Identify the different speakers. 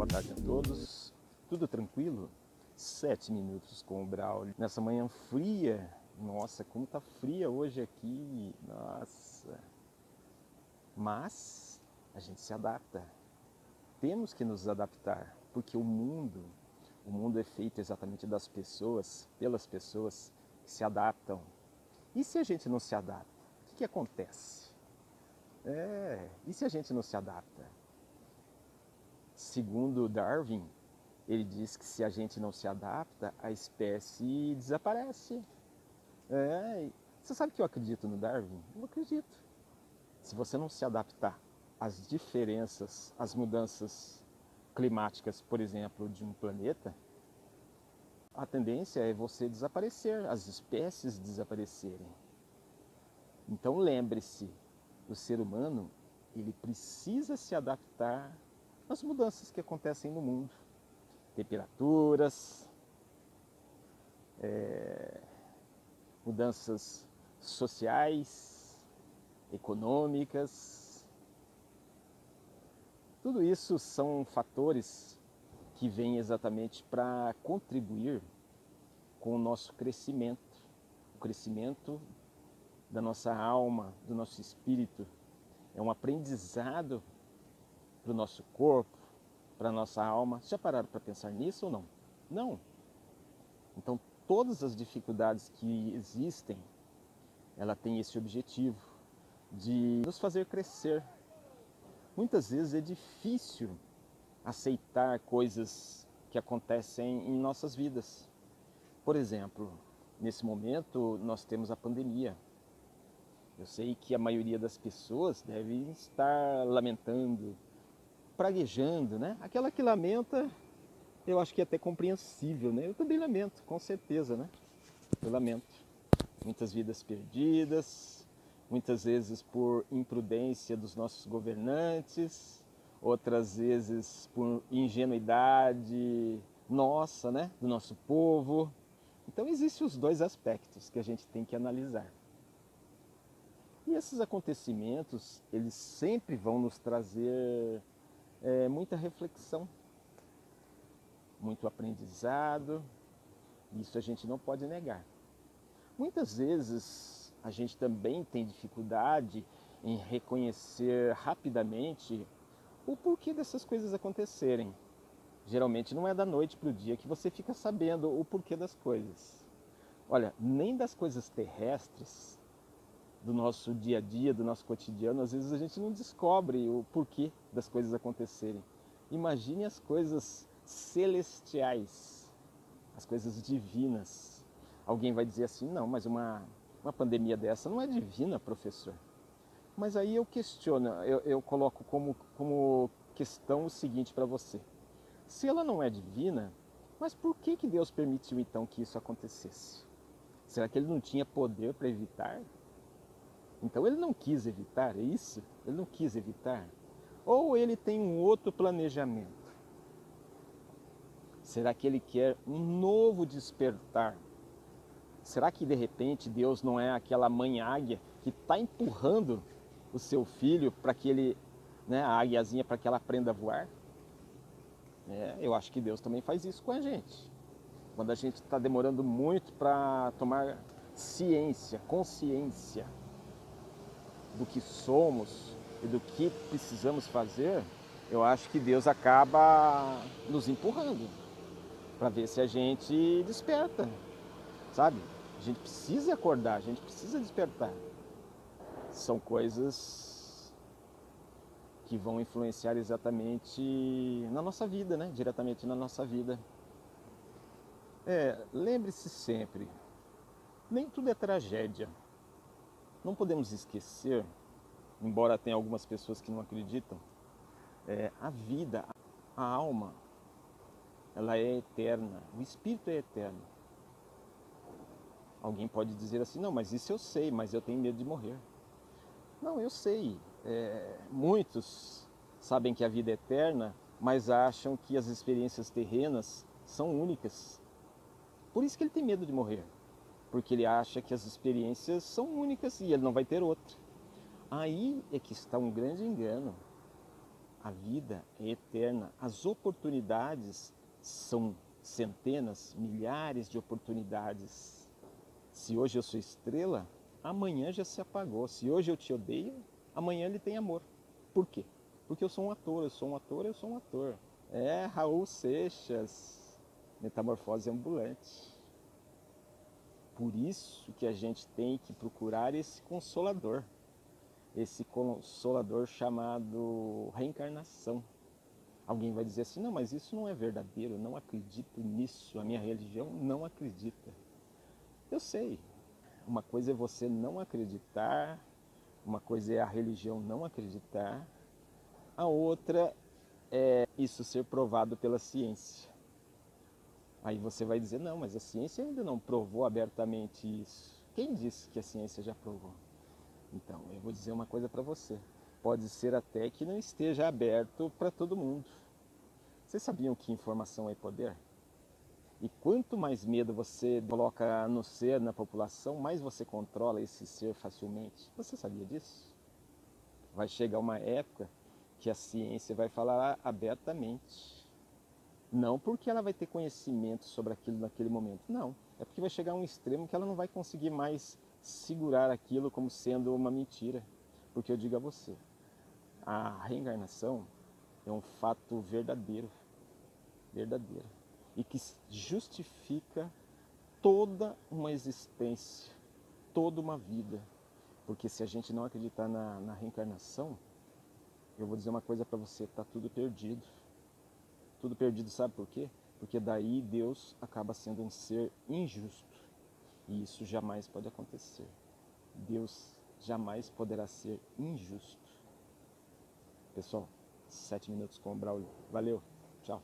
Speaker 1: boa tarde a todos. Tudo tranquilo? 7 minutos com o Braulio. Nessa manhã fria, nossa, como tá fria hoje aqui, nossa. Mas a gente se adapta. Temos que nos adaptar, porque o mundo é feito exatamente das pessoas, pelas pessoas que se adaptam. E se a gente não se adapta, o que acontece? E se a gente não se adapta? Segundo Darwin, ele diz que se a gente não se adapta, a espécie desaparece. Você sabe que eu acredito no Darwin? Eu acredito. Se você não se adaptar às diferenças, às mudanças climáticas, por exemplo, de um planeta, a tendência é você desaparecer, as espécies desaparecerem. Então lembre-se, o ser humano, ele precisa se adaptar às mudanças que acontecem no mundo. Temperaturas, mudanças sociais, econômicas. Tudo isso são fatores que vêm exatamente para contribuir com o nosso crescimento, o crescimento da nossa alma, do nosso espírito. É um aprendizado para o nosso corpo, para a nossa alma. Já pararam para pensar nisso ou não? Não. Então, todas as dificuldades que existem, ela tem esse objetivo de nos fazer crescer. Muitas vezes é difícil aceitar coisas que acontecem em nossas vidas. Por exemplo, nesse momento nós temos a pandemia. Eu sei que a maioria das pessoas deve estar lamentando, praguejando, né? Aquela que lamenta, eu acho que é até compreensível, né? Eu também lamento, com certeza, né? Eu lamento. Muitas vidas perdidas, muitas vezes por imprudência dos nossos governantes, outras vezes por ingenuidade nossa, né? Do nosso povo. Então existem os dois aspectos que a gente tem que analisar. E esses acontecimentos, eles sempre vão nos trazer muita reflexão, muito aprendizado, isso a gente não pode negar. Muitas vezes a gente também tem dificuldade em reconhecer rapidamente o porquê dessas coisas acontecerem. Geralmente não é da noite para o dia que você fica sabendo o porquê das coisas. Olha, nem das coisas terrestres, do nosso dia a dia, do nosso cotidiano, às vezes a gente não descobre o porquê das coisas acontecerem. Imagine as coisas celestiais, as coisas divinas. Alguém vai dizer assim, não, mas uma pandemia dessa não é divina, professor. Mas aí eu questiono, eu coloco como questão o seguinte para você. Se ela não é divina, mas por que Deus permitiu então que isso acontecesse? Será que ele não tinha poder para evitar? Então ele não quis evitar, é isso? Ele não quis evitar? Ou ele tem um outro planejamento? Será que ele quer um novo despertar? Será que de repente Deus não é aquela mãe águia que está empurrando o seu filho para que ele, né, a águiazinha, para que ela aprenda a voar? Eu acho que Deus também faz isso com a gente. Quando a gente está demorando muito para tomar ciência, consciência do que somos e do que precisamos fazer, eu acho que Deus acaba nos empurrando para ver se a gente desperta, sabe? A gente precisa acordar, a gente precisa despertar. São coisas que vão influenciar exatamente na nossa vida, né? Diretamente na nossa vida. Lembre-se sempre, nem tudo é tragédia. Não podemos esquecer, embora tenha algumas pessoas que não acreditam, a vida, a alma, ela é eterna, o espírito é eterno. Alguém pode dizer assim, não, mas isso eu sei, mas eu tenho medo de morrer. Não, eu sei. Muitos sabem que a vida é eterna, mas acham que as experiências terrenas são únicas. Por isso que ele tem medo de morrer, porque ele acha que as experiências são únicas e ele não vai ter outra. Aí é que está um grande engano. A vida é eterna. As oportunidades são centenas, milhares de oportunidades. Se hoje eu sou estrela, amanhã já se apagou. Se hoje eu te odeio, amanhã ele tem amor. Por quê? Porque eu sou um ator, eu sou um ator, eu sou um ator. É Raul Seixas, Metamorfose Ambulante. Por isso que a gente tem que procurar esse consolador chamado reencarnação. Alguém vai dizer assim, não, mas isso não é verdadeiro, eu não acredito nisso, a minha religião não acredita. Eu sei, uma coisa é você não acreditar, uma coisa é a religião não acreditar, a outra é isso ser provado pela ciência. Aí você vai dizer, não, mas a ciência ainda não provou abertamente isso. Quem disse que a ciência já provou? Então, eu vou dizer uma coisa para você. Pode ser até que não esteja aberto para todo mundo. Vocês sabiam que informação é poder? E quanto mais medo você coloca no ser, na população, mais você controla esse ser facilmente. Você sabia disso? Vai chegar uma época que a ciência vai falar abertamente. Não porque ela vai ter conhecimento sobre aquilo naquele momento. Não. É porque vai chegar a um extremo que ela não vai conseguir mais segurar aquilo como sendo uma mentira. Porque eu digo a você, a reencarnação é um fato verdadeiro. Verdadeiro. E que justifica toda uma existência, toda uma vida. Porque se a gente não acreditar na reencarnação, eu vou dizer uma coisa para você, está tudo perdido. Tudo perdido, sabe por quê? Porque daí Deus acaba sendo um ser injusto. E isso jamais pode acontecer. Deus jamais poderá ser injusto. Pessoal, 7 minutos com o Braulio. Valeu, tchau.